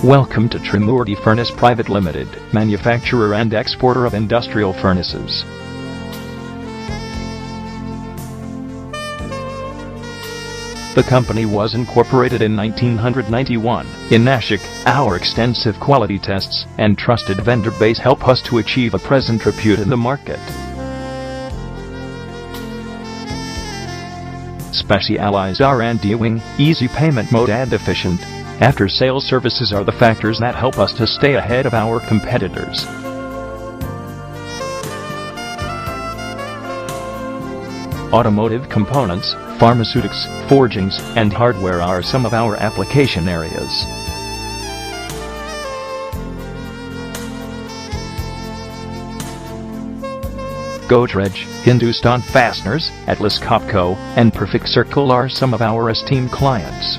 Welcome to Trimurti Furnace Private Limited, manufacturer and exporter of industrial furnaces. The company was incorporated in 1991. In Nashik, our extensive quality tests and trusted vendor base help us to achieve a present repute in the market. Specialized R&D wing, easy payment mode and efficient after-sales services are the factors that help us to stay ahead of our competitors. Automotive components, pharmaceutics, forgings, and hardware are some of our application areas. Godrej, Hindustan Fasteners, Atlas Copco, and Perfect Circle are some of our esteemed clients.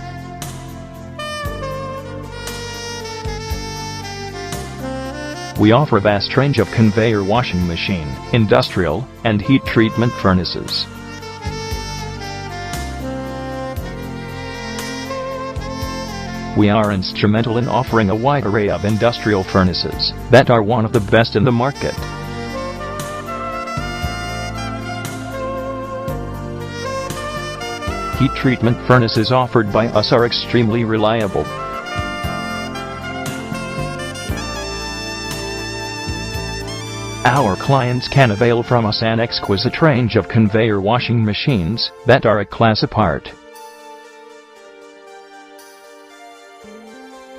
We offer a vast range of conveyor washing machine, industrial, and heat treatment furnaces. We are instrumental in offering a wide array of industrial furnaces that are one of the best in the market. Heat treatment furnaces offered by us are extremely reliable. Our clients can avail from us an exquisite range of conveyor washing machines that are a class apart.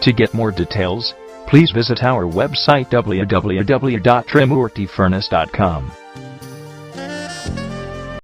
To get more details, please visit our website www.trimurtifurnace.com.